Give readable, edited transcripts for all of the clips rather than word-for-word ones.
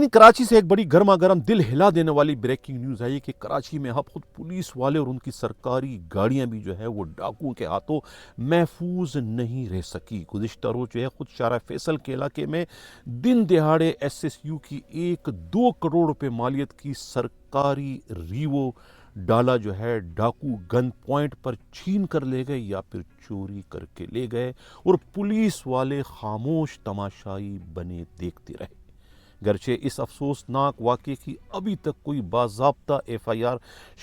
ناظرین، کراچی سے ایک بڑی گرما گرم دل ہلا دینے والی بریکنگ نیوز آئی کہ کراچی میں اب خود پولیس والے اور ان کی سرکاری گاڑیاں بھی جو ہے وہ ڈاکوؤں کے ہاتھوں محفوظ نہیں رہ سکی۔ گزشتہ روز جو ہے خود شارع فیصل کے علاقے میں دن دہاڑے ایس ایس یو کی 1-2 کروڑ روپے مالیت کی سرکاری ریوو ڈالا جو ہے ڈاکو گن پوائنٹ پر چھین کر لے گئے یا پھر چوری کر کے لے گئے، اور پولیس والے خاموش تماشائی بنے دیکھتے رہے۔ گرچہ اس افسوسناک واقعے کی ابھی تک کوئی باضابطہ ایف آئی آر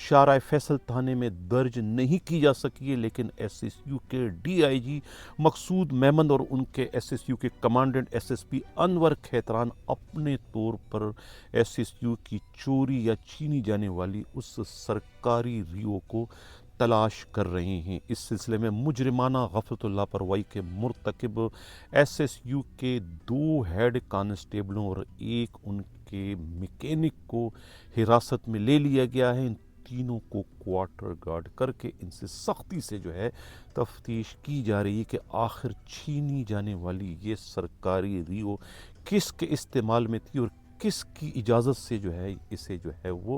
شارع فیصل تھانے میں درج نہیں کی جا سکی ہے، لیکن ایس ایس یو کے ڈی آئی جی مقصود میمن اور ان کے ایس ایس یو کے کمانڈنٹ ایس ایس پی انور کھیتران اپنے طور پر ایس ایس یو کی چوری یا چھینی جانے والی اس سرکاری ریو کو تلاش کر رہے ہیں۔ اس سلسلے میں مجرمانہ غفلت و لاپرواہی کے مرتکب ایس ایس یو کے 2 ہیڈ کانسٹیبلوں اور ایک ان کے میکینک کو حراست میں لے لیا گیا ہے۔ ان تینوں کو کوارٹر گارڈ کر کے ان سے سختی سے جو ہے تفتیش کی جا رہی ہے کہ آخر چھینی جانے والی یہ سرکاری ریو کس کے استعمال میں تھی اور کس کی اجازت سے جو ہے اسے جو ہے وہ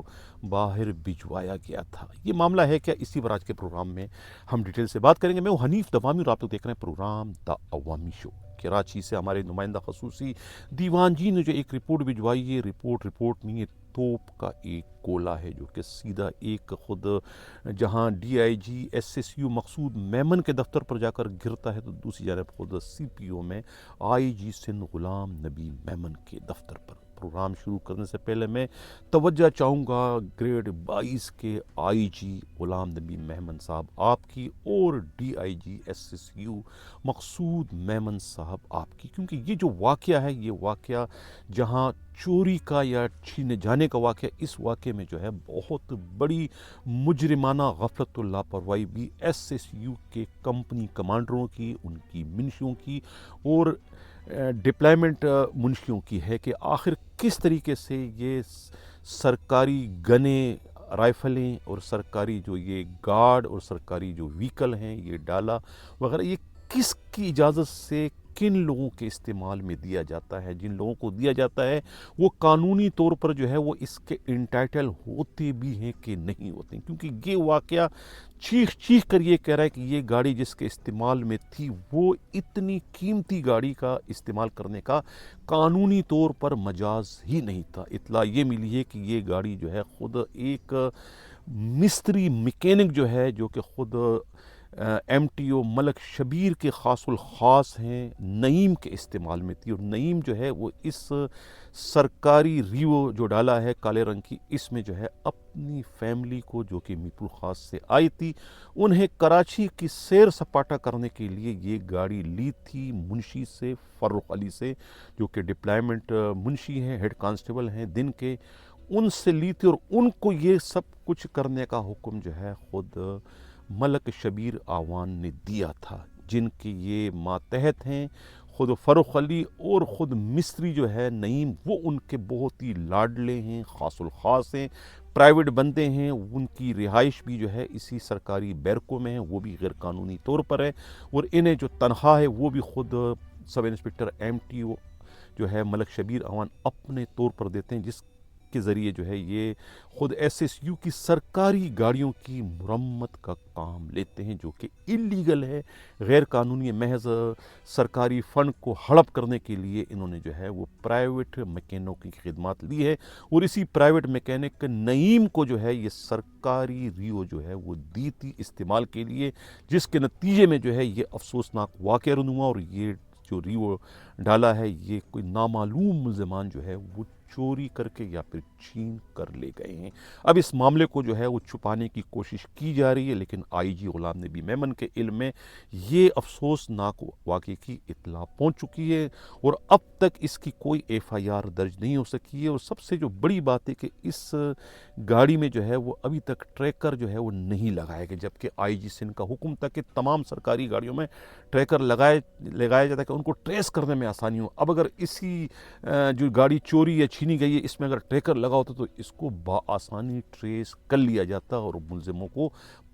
باہر بھجوایا گیا تھا۔ یہ معاملہ ہے کیا، اسی پر آج کے پروگرام میں ہم ڈیٹیل سے بات کریں گے۔ میں ہوں حنیف دوامی اور آپ لوگ دیکھ رہے ہیں پروگرام دا عوامی شو۔ کراچی سے ہمارے نمائندہ خصوصی دیوان جی نے جو ایک رپورٹ بھجوائی ہے، رپورٹ نہیں ہے، توپ کا ایک گولہ ہے جو کہ سیدھا ایک خود جہاں D I G S S U Maqsood Memon کے دفتر پر جا کر گرتا ہے، تو دوسری جانب خود سی پی او میں آئی جی سندھ غلام نبی میمن کے دفتر پر۔ پروگرام شروع کرنے سے پہلے میں توجہ چاہوں گا گریڈ 22 کے آئی جی غلام نبی میمن صاحب آپ کی اور D I G S S U Maqsood Memon صاحب آپ کی، کیونکہ یہ جو واقعہ ہے، یہ واقعہ جہاں چوری کا یا چھینے جانے کا واقعہ، اس واقعے میں جو ہے بہت بڑی مجرمانہ غفلت و لاپرواہی بھی ایس ایس یو کے کمپنی کمانڈروں کی، ان کی منشیوں کی اور ڈپلائمنٹ منشیوں کی ہے کہ آخر کس طریقے سے یہ سرکاری گنیں، رائفلیں اور سرکاری جو یہ گارڈ اور سرکاری جو وہیکل ہیں، یہ ڈالا وغیرہ، یہ کس کی اجازت سے کن لوگوں کے استعمال میں دیا جاتا ہے۔ جن لوگوں کو دیا جاتا ہے وہ قانونی طور پر جو ہے وہ اس کے انٹائٹل ہوتے بھی ہیں کہ نہیں ہوتے ہیں، کیونکہ یہ واقعہ چیخ کر یہ کہہ رہا ہے کہ یہ گاڑی جس کے استعمال میں تھی وہ اتنی قیمتی گاڑی کا استعمال کرنے کا قانونی طور پر مجاز ہی نہیں تھا۔ اطلاع یہ ملی ہے کہ یہ گاڑی جو ہے خود ایک مستری میکینک جو ہے، جو کہ خود ایم ٹی او ملک شبیر کے خاص الخاص ہیں، نعیم کے استعمال میں تھی، اور نعیم جو ہے وہ اس سرکاری ریو جو ڈالا ہے کالے رنگ کی، اس میں جو ہے اپنی فیملی کو جو کہ میرپور خاص سے آئی تھی، انہیں کراچی کی سیر سپاٹا کرنے کے لیے یہ گاڑی لی تھی منشی سے، فروخ علی سے، جو کہ ڈپلائمنٹ منشی ہیں، ہیڈ کانسٹیبل ہیں دن کے، ان سے لی تھی، اور ان کو یہ سب کچھ کرنے کا حکم جو ہے خود ملک شبیر آوان نے دیا تھا، جن کے یہ ماتحت ہیں خود فروخ علی اور خود مصری جو ہے نعیم، وہ ان کے بہت ہی لاڈلے ہیں، خاص الخاص ہیں، پرائیویٹ بندے ہیں، ان کی رہائش بھی جو ہے اسی سرکاری بیرکوں میں ہے، وہ بھی غیر قانونی طور پر ہے، اور انہیں جو تنخواہ ہے وہ بھی خود sub inspector M T O جو ہے ملک شبیر آوان اپنے طور پر دیتے ہیں، جس کے ذریعے جو ہے یہ خود ایس ایس یو کی سرکاری گاڑیوں کی مرمت کا کام لیتے ہیں، جو کہ اللیگل ہے، غیر قانونی ہے، محض سرکاری فنڈ کو ہڑپ کرنے کے لیے انہوں نے جو ہے وہ پرائیویٹ میکینوں کی خدمات لی ہے، اور اسی پرائیویٹ میکینک نعیم کو جو ہے یہ سرکاری ریو جو ہے وہ دی تھی استعمال کے لیے، جس کے نتیجے میں جو ہے یہ افسوسناک واقعہ رونما، اور یہ جو ریو ڈالا ہے یہ کوئی نامعلوم ملزمان جو ہے وہ چوری کر کے یا پھر چھین کر لے گئے ہیں۔ اب اس معاملے کو جو ہے وہ چھپانے کی کوشش کی جا رہی ہے، لیکن آئی جی غلام نبی میمن کے علم میں یہ افسوسناک واقعے کی اطلاع پہنچ چکی ہے، اور اب تک اس کی کوئی ایف آئی آر درج نہیں ہو سکی ہے، اور سب سے جو بڑی بات ہے کہ اس گاڑی میں جو ہے وہ ابھی تک ٹریکر جو ہے وہ نہیں لگایا گیا، جبکہ آئی جی سندھ کا حکم تھا کہ تمام سرکاری گاڑیوں میں ٹریکر لگایا جاتا ہے کہ ان کو ٹریس کرنے میں آسانی ہو۔ اب اگر اسی جو گاڑی چوری یا چھینی گئی ہے اس میں اگر ٹریکر لگا ہوتا تو اس کو بآسانی ٹریس کر لیا جاتا اور ملزموں کو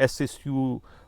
SSU